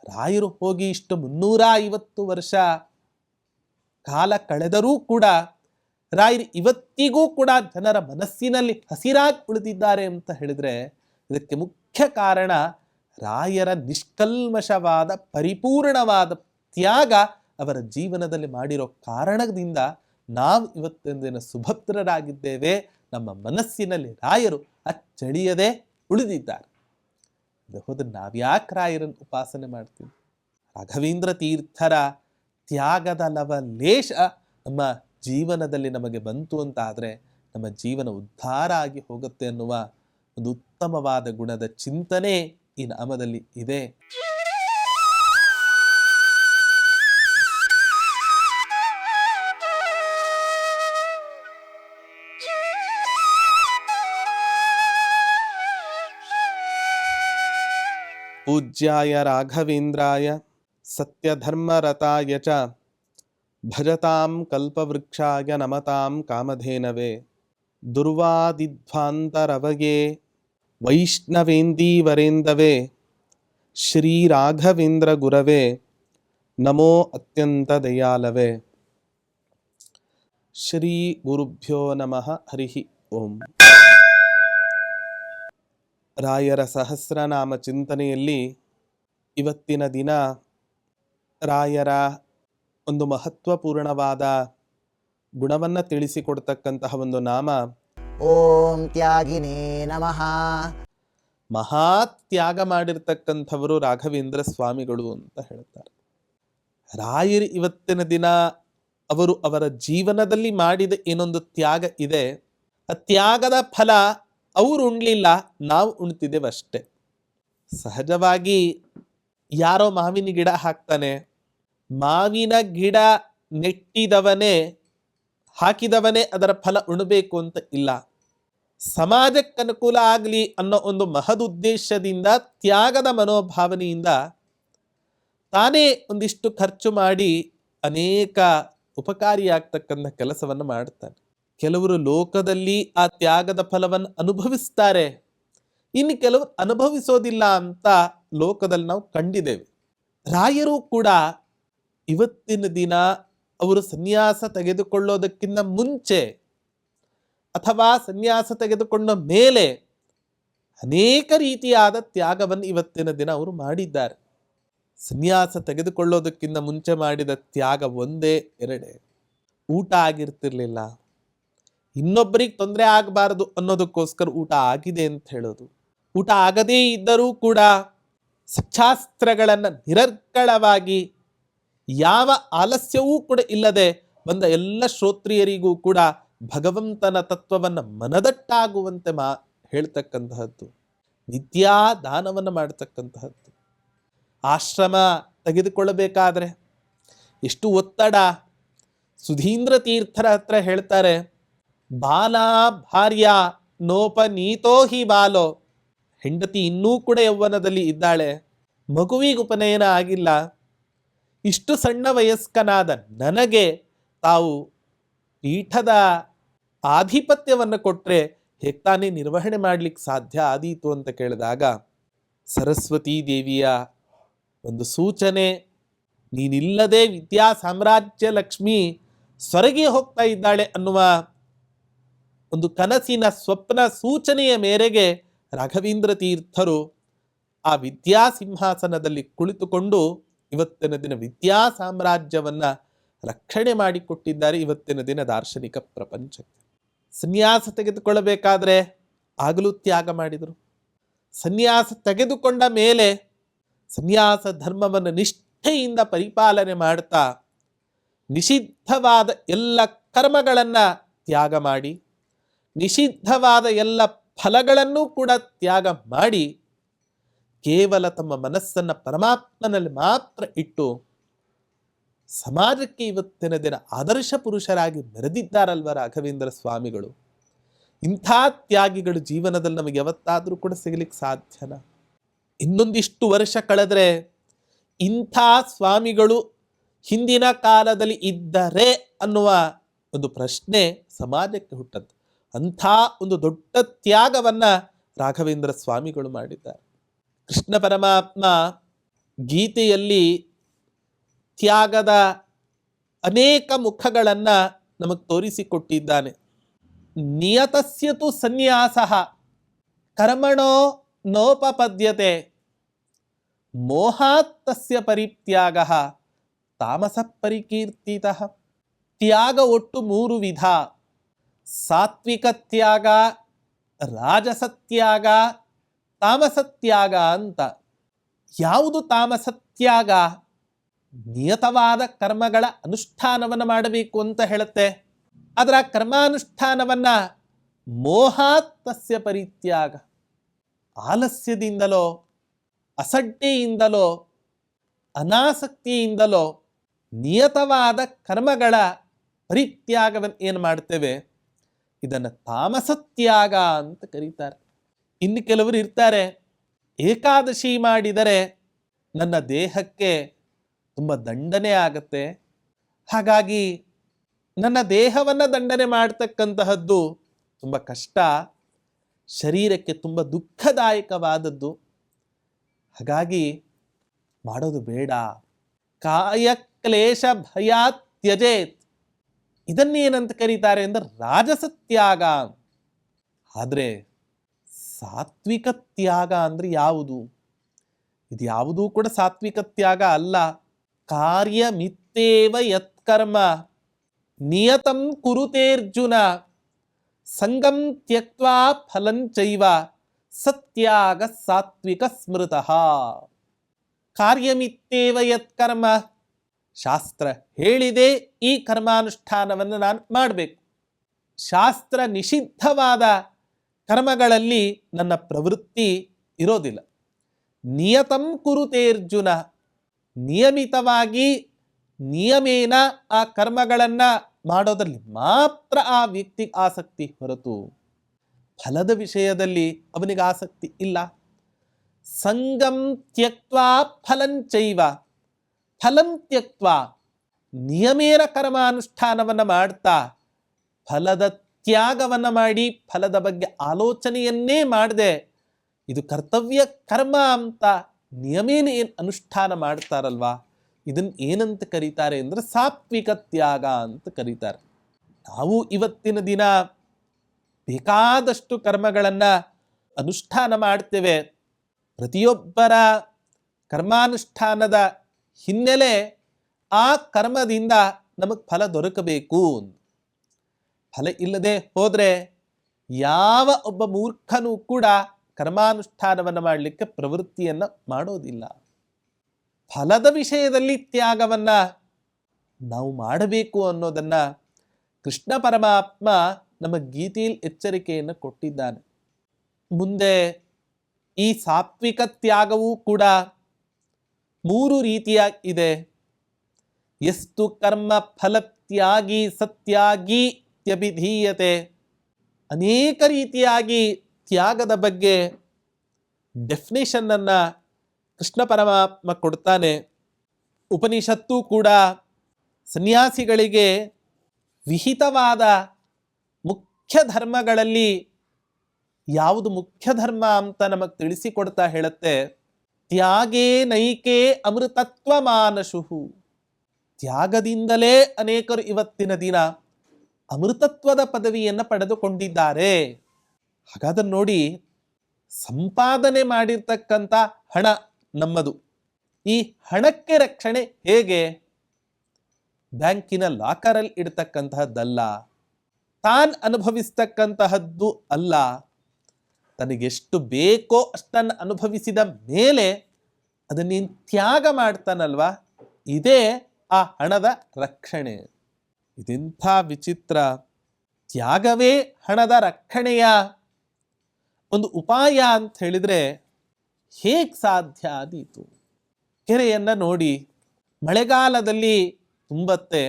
ರಾಯರು ಹೋಗಿ ಇಷ್ಟು 350 ವರ್ಷ ಕಾಲ ಕಳೆದರೂ ಕೂಡ ರಾಯರು ಇವತ್ತಿಗೂ ಕೂಡ ಜನರ ಮನಸ್ಸಿನಲ್ಲಿ ಹಸಿರಾಗಿ ಉಳಿದಿದ್ದಾರೆ ಅಂತ ಹೇಳಿದ್ರೆ ಇದಕ್ಕೆ ಮುಖ್ಯ ಕಾರಣ ರಾಯರ ನಿಷ್ಕಲ್ಮಶವಾದ ಪರಿಪೂರ್ಣವಾದ ತ್ಯಾಗ ಅವರ ಜೀವನದಲ್ಲಿ ಮಾಡಿರೋ ಕಾರಣದಿಂದ ನಾವು ಇವತ್ತಿನ ದಿನ ಸುಭದ್ರರಾಗಿದ್ದೇವೆ. ನಮ್ಮ ಮನಸ್ಸಿನಲ್ಲಿ ರಾಯರು ಅಚ್ಚಳಿಯದೆ ಉಳಿದಿದ್ದಾರೆ. ಹೋದ್ರೆ ನಾವ್ಯಾಕೆ ರಾಯರನ್ನು ಉಪಾಸನೆ ಮಾಡ್ತೀವಿ? ರಾಘವೇಂದ್ರ ತೀರ್ಥರ ತ್ಯಾಗದ ಲವಲೇಶ ನಮ್ಮ ಜೀವನದಲ್ಲಿ ನಮಗೆ ಬಂತು ಅಂತ ಆದರೆ ನಮ್ಮ ಜೀವನ ಉದ್ಧಾರ ಆಗಿ ಹೋಗುತ್ತೆ ಅನ್ನುವ ಒಂದು ಉತ್ತಮವಾದ ಗುಣದ ಚಿಂತನೆ ಈ ನಾಮದಲ್ಲಿ ಇದೆ. ಪೂಜ್ಯಾಯ ರಾಘವೇಂದ್ರಾಯ ಸತ್ಯಧರ್ಮರತಾಯ ಚ ಭಜತಾಂ ಕಲ್ಪವೃಕ್ಷಾಯ ನಮತಾಂ ಕಾಮಧೇನವೇ ದುರ್ವಾದಿಧ್ವಾಂತರವಯೇ ವೈಷ್ಣವೇಂದೀವರೇಂದವೇ ಶ್ರೀರಾಘವೇಂದ್ರ ಗುರವೇ ನಮೋ ಅತ್ಯಂತ ದಯಾಲವೇ. ಶ್ರೀ ಗುರುಭ್ಯೋ ನಮಃ. ಹರಿ ಓಂ. ರಾಯರ ಸಹಸ್ರನಾಮ ಚಿಂತನೆಯಲ್ಲಿ ಇವತ್ತಿನ ದಿನ ರಾಯರ ಒಂದು ಮಹತ್ವಪೂರ್ಣವಾದ ಗುಣವನ್ನು ತಿಳಿಸಿಕೊಡ್ತಕ್ಕಂತಹ ಒಂದು ನಾಮ ಓಂ ತ್ಯಾಗಿನೇ ನಮಃ. ಮಹಾತ್ಯಾಗ ಮಾಡಿರ್ತಕ್ಕಂಥವರು ರಾಘವೇಂದ್ರ ಸ್ವಾಮಿಗಳು ಅಂತ ಹೇಳ್ತಾರೆ. ರಾಯರು ಇವತ್ತಿನ ದಿನ ಅವರು ಅವರ ಜೀವನದಲ್ಲಿ ಮಾಡಿದ ಏನೊಂದು ತ್ಯಾಗ ಇದೆ, ಆ ತ್ಯಾಗದ ಫಲ ಅವರು ಉಣ್ಲಿಲ್ಲ, ನಾವು ಉಣ್ತಿದ್ದೇವೆ ಅಷ್ಟೆ. ಸಹಜವಾಗಿ ಯಾರೋ ಮಾವಿನ ಗಿಡ ಹಾಕ್ತಾನೆ, ಮಾವಿನ ಗಿಡ ನೆಟ್ಟಿದವನೇ ಹಾಕಿದವನೇ ಅದರ ಫಲ ಉಣಬೇಕು ಅಂತ ಇಲ್ಲ. ಸಮಾಜಕ್ಕೆ ಅನುಕೂಲ ಆಗಲಿ ಅನ್ನೋ ಒಂದು ಮಹದ್ ಉದ್ದೇಶದಿಂದ ತ್ಯಾಗದ ಮನೋಭಾವನೆಯಿಂದ ತಾನೇ ಒಂದಿಷ್ಟು ಖರ್ಚು ಮಾಡಿ ಅನೇಕ ಉಪಕಾರಿಯಾಗ್ತಕ್ಕಂಥ ಕೆಲಸವನ್ನು ಮಾಡ್ತಾನೆ. ಕೆಲವರು ಲೋಕದಲ್ಲಿ ಆ ತ್ಯಾಗದ ಫಲವನ್ನು ಅನುಭವಿಸ್ತಾರೆ, ಇನ್ನು ಕೆಲವರು ಅನುಭವಿಸೋದಿಲ್ಲ ಅಂತ ಲೋಕದಲ್ಲಿ ನಾವು ಕಂಡಿದ್ದೇವೆ. ರಾಯರು ಕೂಡ ಇವತ್ತಿನ ದಿನ ಅವರು ಸನ್ಯಾಸ ತೆಗೆದುಕೊಳ್ಳೋದಕ್ಕಿಂತ ಮುಂಚೆ ಅಥವಾ ಸನ್ಯಾಸ ತೆಗೆದುಕೊಂಡ ಮೇಲೆ ಅನೇಕ ರೀತಿಯಾದ ತ್ಯಾಗವನ್ನು ಇವತ್ತಿನ ದಿನ ಅವರು ಮಾಡಿದ್ದಾರೆ. ಸನ್ಯಾಸ ತೆಗೆದುಕೊಳ್ಳೋದಕ್ಕಿಂತ ಮುಂಚೆ ಮಾಡಿದ ತ್ಯಾಗ ಒಂದೇ ಎರಡೇ. ಊಟ ಆಗಿರ್ತಿರ್ಲಿಲ್ಲ, ಇನ್ನೊಬ್ಬರಿಗೆ ತೊಂದರೆ ಆಗಬಾರದು ಅನ್ನೋದಕ್ಕೋಸ್ಕರ ಊಟ ಆಗಿದೆ ಅಂತ ಹೇಳೋದು. ಊಟ ಆಗದೇ ಇದ್ದರೂ ಕೂಡ ಸಚ್ಚಾಸ್ತ್ರಗಳನ್ನು ನಿರರ್ಗಳವಾಗಿ ಯಾವ ಆಲಸ್ಯವೂ ಕೂಡ ಇಲ್ಲದೆ ಬಂದ ಎಲ್ಲ ಶ್ರೋತ್ರಿಯರಿಗೂ ಕೂಡ ಭಗವಂತನ ತತ್ವವನ್ನು ಮನದಟ್ಟಾಗುವಂತೆ ಹೇಳ್ತಕ್ಕಂತಹದ್ದು, ವಿದ್ಯಾದಾನವನ್ನು ಮಾಡತಕ್ಕಂತಹದ್ದು. ಆಶ್ರಮ ತೆಗೆದುಕೊಳ್ಳಬೇಕಾದ್ರೆ ಎಷ್ಟು ಒತ್ತಡ. ಸುಧೀಂದ್ರ ತೀರ್ಥರ ಹತ್ರ ಹೇಳ್ತಾರೆ, ಬಾಲ ಭಾರ್ಯ ನೋಪನೀತೋ ಹಿ ಬಾಲೋ. ಹೆಂಡತಿ ಇನ್ನೂ ಕೂಡ ಯೌವನದಲ್ಲಿ ಇದ್ದಾಳೆ, ಮಗುವಿಗೆ ಉಪನಯನ ಆಗಿಲ್ಲ. ಇಷ್ಟು ಸಣ್ಣ ವಯಸ್ಕನಾದ ನನಗೆ ತಾವು ಪೀಠದ ಆಧಿಪತ್ಯವನ್ನು ಕೊಟ್ಟರೆ ಹೇಗ್ತಾನೆ ನಿರ್ವಹಣೆ ಮಾಡಲಿಕ್ಕೆ ಸಾಧ್ಯ ಆದೀತು ಅಂತ ಕೇಳಿದಾಗ ಸರಸ್ವತೀ ದೇವಿಯ ಒಂದು ಸೂಚನೆ, ನೀನಿಲ್ಲದೆ ವಿದ್ಯಾ ಸಾಮ್ರಾಜ್ಯ ಲಕ್ಷ್ಮಿ ಸ್ವರ್ಗೆ ಹೋಗ್ತಾ ಇದ್ದಾಳೆ ಅನ್ನುವ ಒಂದು ಕನಸಿನ ಸ್ವಪ್ನ ಸೂಚನೆಯ ಮೇರೆಗೆ ರಾಘವೇಂದ್ರ ತೀರ್ಥರು ಆ ವಿದ್ಯಾ ಸಿಂಹಾಸನದಲ್ಲಿ ಕುಳಿತುಕೊಂಡು ಇವತ್ತಿನ ದಿನ ವಿದ್ಯಾ ಸಾಮ್ರಾಜ್ಯವನ್ನ ರಕ್ಷಣೆ ಮಾಡಿಕೊಟ್ಟಿದ್ದಾರೆ ಇವತ್ತಿನ ದಿನ ದಾರ್ಶನಿಕ ಪ್ರಪಂಚಕ್ಕೆ. ಸನ್ಯಾಸ ತೆಗೆದುಕೊಳ್ಳಬೇಕಾದ್ರೆ ಆಗಲೂ ತ್ಯಾಗ ಮಾಡಿದರು. ಸನ್ಯಾಸ ತೆಗೆದುಕೊಂಡ ಮೇಲೆ ಸನ್ಯಾಸ ಧರ್ಮವನ್ನು ನಿಷ್ಠೆಯಿಂದ ಪರಿಪಾಲನೆ ಮಾಡ್ತಾ ನಿಷಿದ್ಧವಾದ ಎಲ್ಲ ಕರ್ಮಗಳನ್ನು ತ್ಯಾಗ ಮಾಡಿ ನಿಷಿದ್ಧವಾದ ಎಲ್ಲ ಫಲಗಳನ್ನು ಕೂಡ ತ್ಯಾಗ ಮಾಡಿ ಕೇವಲ ತಮ್ಮ ಮನಸ್ಸನ್ನು ಪರಮಾತ್ಮನಲ್ಲಿ ಮಾತ್ರ ಇಟ್ಟು ಸಮಾಜಕ್ಕೆ ಇವತ್ತಿನ ದಿನ ಆದರ್ಶ ಪುರುಷರಾಗಿ ಮೆರೆದಿದ್ದಾರಲ್ವ ರಾಘವೇಂದ್ರ ಸ್ವಾಮಿಗಳು. ಇಂಥ ತ್ಯಾಗಿಗಳು ಜೀವನದಲ್ಲಿ ನಮಗೆ ಯಾವತ್ತಾದರೂ ಕೂಡ ಸಿಗಲಿಕ್ಕೆ ಸಾಧ್ಯನಾ? ಇನ್ನೊಂದಿಷ್ಟು ವರ್ಷ ಕಳೆದ್ರೆ ಇಂಥ ಸ್ವಾಮಿಗಳು ಹಿಂದಿನ ಕಾಲದಲ್ಲಿ ಇದ್ದರೆ ಅನ್ನುವ ಒಂದು ಪ್ರಶ್ನೆ ಸಮಾಜಕ್ಕೆ ಹುಟ್ಟದ್ದು. ಅಂಥ ಒಂದು ದೊಡ್ಡ ತ್ಯಾಗವನ್ನ ರಾಘವೇಂದ್ರ ಸ್ವಾಮಿಗಳು ಮಾಡಿದ್ದಾರೆ. ಕೃಷ್ಣ ಪರಮಾತ್ಮ ಗೀತೆಯಲ್ಲಿ ತ್ಯಾಗದ ಅನೇಕ ಮುಖಗಳನ್ನು ನಮಗೆ ತೋರಿಸಿಕೊಟ್ಟಿದ್ದಾನೆ. ನಿಯತಸ್ಯತು ಸನ್ಯಾಸಃ ಕರ್ಮಣೋ ನೋಪಪದ್ಯತೆ ಮೋಹಾತ್ ತಸ್ಯ ಪರಿತ್ಯಾಗಃ ತಾಮಸಃ ಪರಿಕೀರ್ತಿತಃ. ತ್ಯಾಗ ಒಟ್ಟು 3 ವಿಧ: ಸಾತ್ವಿಕ ತ್ಯಾಗ, ರಾಜಸತ್ಯಾಗ, ತಾಮಸತ್ಯಾಗ ಅಂತ. ಯಾವುದು ತಾಮಸತ್ಯಾಗ? ನಿಯತವಾದ ಕರ್ಮಗಳ ಅನುಷ್ಠಾನವನ್ನು ಮಾಡಬೇಕು ಅಂತ ಹೇಳುತ್ತೆ. ಅದರ ಕರ್ಮಾನುಷ್ಠಾನವನ್ನು ಮೋಹಾತ್ ತಸ್ಯ ಪರಿತ್ಯಾಗ, ಆಲಸ್ಯದಿಂದಲೋ ಅಸಡ್ಡೆಯಿಂದಲೋ ಅನಾಸಕ್ತಿಯಿಂದಲೋ ನಿಯತವಾದ ಕರ್ಮಗಳ ಪರಿತ್ಯಾಗವನ್ನು ಏನು ಮಾಡ್ತೇವೆ, ಇದನ್ನು ತಾಮಸತ್ಯಾಗ ಅಂತ ಕರೀತಾರೆ. ಇನ್ನು ಕೆಲವರು ಇರ್ತಾರೆ, ಏಕಾದಶಿ ಮಾಡಿದರೆ ನನ್ನ ದೇಹಕ್ಕೆ ತುಂಬ ದಂಡನೆ ಆಗತ್ತೆ, ಹಾಗಾಗಿ ನನ್ನ ದೇಹವನ್ನು ದಂಡನೆ ಮಾಡ್ತಕ್ಕಂತಹದ್ದು ತುಂಬ ಕಷ್ಟ, ಶರೀರಕ್ಕೆ ತುಂಬ ದುಃಖದಾಯಕವಾದದ್ದು, ಹಾಗಾಗಿ ಮಾಡೋದು ಬೇಡ. ಕಾಯ ಕ್ಲೇಶ ಭಯಾತ್ ತ್ಯಜೇತ್, ಇದನ್ನೇನಂತ ಕರೀತಾರೆ ಅಂದರೆ ರಾಜಸತ್ಯಾಗ. ಆದರೆ ಸಾತ್ವಿಕ ತ್ಯಾಗ ಅಂದರೆ ಯಾವುದು? ಇದು ಯಾವುದೂ ಕೂಡ ಸಾತ್ವಿಕ ತ್ಯಾಗ ಅಲ್ಲ. ಕಾರ್ಯಮಿತ್ತೇವ ಯತ್ಕರ್ಮ ನಿಯತಂ ಕುರುತೇರ್ಜುನ ಸಂಗಂ ತ್ಯಕ್ತ್ವಾ ಫಲಂಚೈವ ಸತ್ಯಾಗ ಸಾತ್ವಿಕ ಸ್ಮೃತಃ. ಕಾರ್ಯಮಿತ್ತೇವ ಯತ್ಕರ್ಮ, ಶಾಸ್ತ್ರ ಹೇಳಿದೆ ಈ ಕರ್ಮಾನುಷ್ಠಾನವನ್ನು ನಾನು ಮಾಡಬೇಕು. ಶಾಸ್ತ್ರ ನಿಷಿದ್ಧವಾದ ಕರ್ಮಗಳಲ್ಲಿ ನನ್ನ ಪ್ರವೃತ್ತಿ ಇರೋದಿಲ್ಲ. ನಿಯತಂ ಕುರುತೇರ್ಜುನ, ನಿಯಮಿತವಾಗಿ ನಿಯಮೇನ ಆ ಕರ್ಮಗಳನ್ನು ಮಾಡೋದ್ರಲ್ಲಿ ಮಾತ್ರ ಆ ವ್ಯಕ್ತಿಗೆ ಆಸಕ್ತಿ ಹೊರತು ಫಲದ ವಿಷಯದಲ್ಲಿ ಅವನಿಗೆ ಆಸಕ್ತಿ ಇಲ್ಲ. ಸಂಗಂ ತ್ಯಕ್ತ್ವಾ ಫಲಂಚೈವ, ಫಲಂ ತ್ಯಕ್ತ್ವಾ, ನಿಯಮೇನ ಕರ್ಮಾನುಷ್ಠಾನವನ್ನು ಮಾಡ್ತಾ ಫಲದ ತ್ಯಾಗವನ್ನು ಮಾಡಿ ಫಲದ ಬಗ್ಗೆ ಆಲೋಚನೆಯನ್ನೇ ಮಾಡದೆ ಇದು ಕರ್ತವ್ಯ ಕರ್ಮ ಅಂತ ನಿಯಮೇನ ಏನು ಅನುಷ್ಠಾನ ಮಾಡ್ತಾರಲ್ವಾ, ಇದನ್ನು ಏನಂತ ಕರೀತಾರೆ ಅಂದರೆ ಸಾತ್ವಿಕ ತ್ಯಾಗ ಅಂತ ಕರೀತಾರೆ. ನಾವು ಇವತ್ತಿನ ದಿನ ಬೇಕಾದಷ್ಟು ಕರ್ಮಗಳನ್ನು ಅನುಷ್ಠಾನ ಮಾಡ್ತೇವೆ. ಪ್ರತಿಯೊಬ್ಬರ ಕರ್ಮಾನುಷ್ಠಾನದ ಹಿನ್ನೆಲೆ ಆ ಕರ್ಮದಿಂದ ನಮಗೆ ಫಲ ದೊರಕಬೇಕು. ಫಲ ಇಲ್ಲದೆ ಹೋದರೆ ಯಾವ ಒಬ್ಬ ಮೂರ್ಖನೂ ಕೂಡ ಕರ್ಮಾನುಷ್ಠಾನವನ್ನು ಮಾಡಲಿಕ್ಕೆ ಪ್ರವೃತ್ತಿಯನ್ನು ಮಾಡೋದಿಲ್ಲ. ಫಲದ ವಿಷಯದಲ್ಲಿ ತ್ಯಾಗವನ್ನು ನಾವು ಮಾಡಬೇಕು ಅನ್ನೋದನ್ನು ಕೃಷ್ಣ ಪರಮಾತ್ಮ ನಮ್ಮ ಗೀತೆಯಲ್ಲಿ ಎಚ್ಚರಿಕೆಯನ್ನು ಕೊಟ್ಟಿದ್ದಾನೆ. ಮುಂದೆ ಈ ಸಾತ್ವಿಕ ತ್ಯಾಗವೂ ಕೂಡ 3 ರೀತಿಯಾಗಿದೆ. ಎಷ್ಟು ಕರ್ಮ ಫಲತ್ಯಾಗಿ ಸತ್ಯಾಗಿ ತ್ಯಭಿಧೀಯತೆ. ಅನೇಕ ರೀತಿಯಾಗಿ ತ್ಯಾಗದ ಬಗ್ಗೆ ಡೆಫಿನೇಷನ್ನನ್ನು ಕೃಷ್ಣ ಪರಮಾತ್ಮ ಕೊಡ್ತಾನೆ. ಉಪನಿಷತ್ತು ಕೂಡ ಸನ್ಯಾಸಿಗಳಿಗೆ ವಿಹಿತವಾದ ಮುಖ್ಯ ಧರ್ಮಗಳಲ್ಲಿ ಯಾವುದು ಮುಖ್ಯ ಧರ್ಮ ಅಂತ ನಮಗೆ ತಿಳಿಸಿಕೊಡ್ತಾ ಹೇಳುತ್ತೆ. ತ್ಯಾಗೇ ನೈಕೆ ಅಮೃತತ್ವ ಮಾನಶುಹು. ತ್ಯಾಗದಿಂದಲೇ ಅನೇಕರು ಇವತ್ತಿನ ದಿನ ಅಮೃತತ್ವದ ಪದವಿಯನ್ನು ಪಡೆದುಕೊಂಡಿದ್ದಾರೆ. ಹಾಗಾದ್ರೆ ನೋಡಿ, ಸಂಪಾದನೆ ಮಾಡಿರ್ತಕ್ಕಂಥ ಹಣ ನಮ್ಮದು. ಈ ಹಣಕ್ಕೆ ರಕ್ಷಣೆ ಹೇಗೆ? ಬ್ಯಾಂಕಿನ ಲಾಕರಲ್ಲಿ ಇಡ್ತಕ್ಕಂತಹದ್ದಲ್ಲ, ತಾನು ಅನುಭವಿಸ್ತಕ್ಕಂತಹದ್ದು ಅಲ್ಲ. ತನಗೆಷ್ಟು ಬೇಕೋ ಅಷ್ಟನ್ನು ಅನುಭವಿಸಿದ ಮೇಲೆ ಅದನ್ನೇನು ತ್ಯಾಗ ಮಾಡ್ತಾನಲ್ವಾ, ಇದೇ ಆ ಹಣದ ರಕ್ಷಣೆ. ಇದೆಂಥ ವಿಚಿತ್ರ! ತ್ಯಾಗವೇ ಹಣದ ರಕ್ಷಣೆಯ ಒಂದು ಉಪಾಯ ಅಂತ ಹೇಳಿದರೆ ಹೇಗೆ ಸಾಧ್ಯ ಆದೀತು? ಕೆರೆಯನ್ನು ನೋಡಿ, ಮಳೆಗಾಲದಲ್ಲಿ ತುಂಬತ್ತೆ,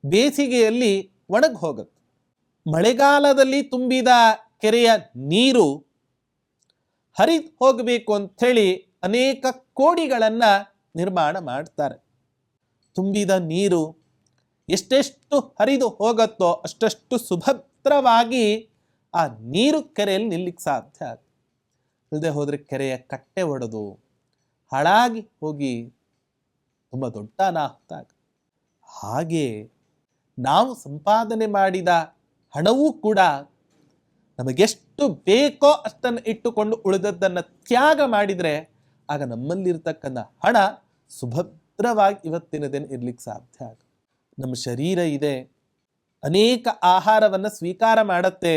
ಬೇಸಿಗೆಯಲ್ಲಿ ಒಣಗಿ ಹೋಗುತ್ತೆ. ಮಳೆಗಾಲದಲ್ಲಿ ತುಂಬಿದ ಕೆರೆಯ ನೀರು ಹರಿದು ಹೋಗಬೇಕು ಅಂಥೇಳಿ ಅನೇಕ ಕೋಡಿಗಳನ್ನು ನಿರ್ಮಾಣ ಮಾಡ್ತಾರೆ. ತುಂಬಿದ ನೀರು ಎಷ್ಟೆಷ್ಟು ಹರಿದು ಹೋಗುತ್ತೋ ಅಷ್ಟಷ್ಟು ಸುಭದ್ರವಾಗಿ ಆ ನೀರು ಕೆರೆಯಲ್ಲಿ ನಿಲ್ಲಿಕ್ಕೆ ಸಾಧ್ಯ. ಇಲ್ಲದೆ ಹೋದರೆ ಕೆರೆಯ ಕಟ್ಟೆ ಒಡೆದು ಹಾಳಾಗಿ ಹೋಗಿ ತುಂಬ ದೊಡ್ಡ ಅನಾಹುತ ಆಗುತ್ತೆ. ಹಾಗೆ ನಾವು ಸಂಪಾದನೆ ಮಾಡಿದ ಹಣವೂ ಕೂಡ ನಮಗೆಷ್ಟು ಬೇಕೋ ಅಷ್ಟನ್ನು ಇಟ್ಟುಕೊಂಡು ಉಳಿದದ್ದನ್ನು ತ್ಯಾಗ ಮಾಡಿದರೆ ಆಗ ನಮ್ಮಲ್ಲಿರ್ತಕ್ಕಂಥ ಹಣ ಸುಭದ್ರವಾಗಿ ಇವತ್ತಿನ ದಿನ ಇರ್ಲಿಕ್ಕೆ ಸಾಧ್ಯ ಆಗುತ್ತೆ. ನಮ್ಮ ಶರೀರ ಇದೆ, ಅನೇಕ ಆಹಾರವನ್ನು ಸ್ವೀಕಾರ ಮಾಡುತ್ತೆ.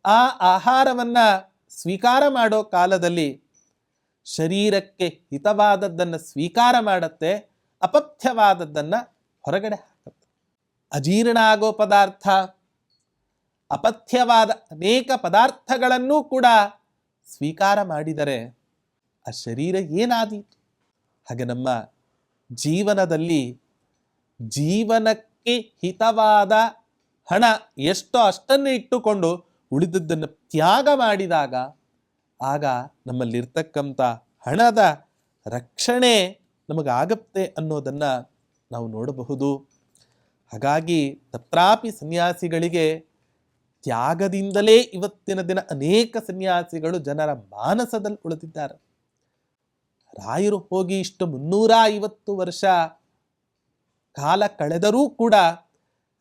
ಆ ಆಹಾರವನ್ನು ಸ್ವೀಕಾರ ಮಾಡೋ ಕಾಲದಲ್ಲಿ ಶರೀರಕ್ಕೆ ಹಿತವಾದದ್ದನ್ನು ಸ್ವೀಕಾರ ಮಾಡುತ್ತೆ, ಅಪಥ್ಯವಾದದ್ದನ್ನು ಹೊರಗಡೆ ಹಾಕುತ್ತೆ. ಅಜೀರ್ಣ ಆಗೋ ಪದಾರ್ಥ, ಅಪಥ್ಯವಾದ ಅನೇಕ ಪದಾರ್ಥಗಳನ್ನೂ ಕೂಡ ಸ್ವೀಕಾರ ಮಾಡಿದರೆ ಆ ಶರೀರ ಏನಾದೀತು? ಹಾಗೆ ನಮ್ಮ ಜೀವನದಲ್ಲಿ ಜೀವನಕ್ಕೆ ಹಿತವಾದ ಹಣ ಎಷ್ಟೋ ಅಷ್ಟನ್ನು ಇಟ್ಟುಕೊಂಡು ಉಳಿದದ್ದನ್ನು ತ್ಯಾಗ ಮಾಡಿದಾಗ ಆಗ ನಮ್ಮಲ್ಲಿರ್ತಕ್ಕಂಥ ಹಣದ ರಕ್ಷಣೆ ನಮಗಾಗತ್ತೆ ಅನ್ನೋದನ್ನು ನಾವು ನೋಡಬಹುದು. ಹಾಗಾಗಿ ತತ್ರಾಪಿ ಸನ್ಯಾಸಿಗಳಿಗೆ ತ್ಯಾಗದಿಂದಲೇ ಇವತ್ತಿನ ದಿನ ಅನೇಕ ಸನ್ಯಾಸಿಗಳು ಜನರ ಮಾನಸದಲ್ಲಿ ಉಳಿದಿದ್ದಾರೆ. ರಾಯರು ಹೋಗಿ ಇಷ್ಟು 350 ವರ್ಷ ಕಾಲ ಕಳೆದರೂ ಕೂಡ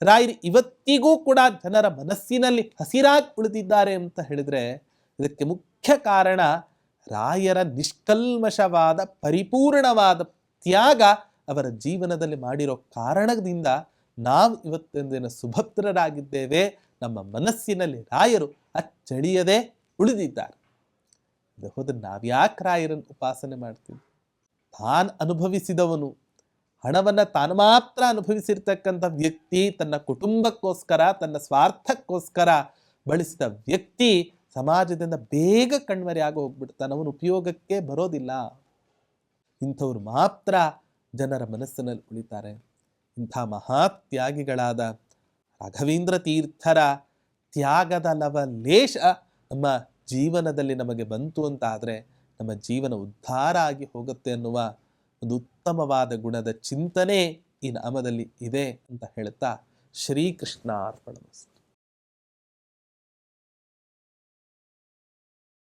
ರಾಯರು ಇವತ್ತಿಗೂ ಕೂಡ ಜನರ ಮನಸ್ಸಿನಲ್ಲಿ ಹಸಿರಾಗಿ ಉಳಿದಿದ್ದಾರೆ ಅಂತ ಹೇಳಿದ್ರೆ ಇದಕ್ಕೆ ಮುಖ್ಯ ಕಾರಣ ರಾಯರ ನಿಷ್ಕಲ್ಮಶವಾದ ಪರಿಪೂರ್ಣವಾದ ತ್ಯಾಗ ಅವರ ಜೀವನದಲ್ಲಿ ಮಾಡಿರೋ ಕಾರಣದಿಂದ ನಾವು ಇವತ್ತಿನ ದಿನ ಸುಭದ್ರರಾಗಿದ್ದೇವೆ. ನಮ್ಮ ಮನಸ್ಸಿನಲ್ಲಿ ರಾಯರು ಅಚ್ಚಳಿಯದೆ ಉಳಿದಿದ್ದಾರೆ. ಅದು ಹೋದ್ರೆ ನಾವ್ಯಾಕೆ ರಾಯರನ್ನು ಉಪಾಸನೆ ಮಾಡ್ತೀವಿ? ತಾನು ಅನುಭವಿಸಿದವನು, ಹಣವನ್ನು ತಾನು ಮಾತ್ರ ಅನುಭವಿಸಿರ್ತಕ್ಕಂಥ ವ್ಯಕ್ತಿ, ತನ್ನ ಕುಟುಂಬಕ್ಕೋಸ್ಕರ ತನ್ನ ಸ್ವಾರ್ಥಕ್ಕೋಸ್ಕರ ಬಳಸಿದ ವ್ಯಕ್ತಿ ಸಮಾಜದಿಂದ ಬೇಗ ಕಣ್ಮರೆ ಆಗಿ ಹೋಗ್ಬಿಡ್ತಾನೆ, ಅವನು ಉಪಯೋಗಕ್ಕೆ ಬರೋದಿಲ್ಲ. ಇಂಥವ್ರು ಮಾತ್ರ ಜನರ ಮನಸ್ಸಿನಲ್ಲಿ ಉಳಿತಾರೆ. ಇಂಥ ಮಹಾತ್ಯಾಗಿಗಳಾದ ರಾಘವೇಂದ್ರ ತೀರ್ಥರ ತ್ಯಾಗದ ಲವಲೇಶ ನಮ್ಮ ಜೀವನದಲ್ಲಿ ನಮಗೆ ಬಂತು ಅಂತ ಆದರೆ ನಮ್ಮ ಜೀವನ ಉದ್ಧಾರ ಆಗಿ ಹೋಗುತ್ತೆ ಅನ್ನುವ ಒಂದು ಉತ್ತಮವಾದ ಗುಣದ ಚಿಂತನೆ ಈ ನಾಮದಲ್ಲಿ ಇದೆ ಅಂತ ಹೇಳ್ತಾ ಶ್ರೀಕೃಷ್ಣ ಅರ್ಪಣಮಸ್ತು.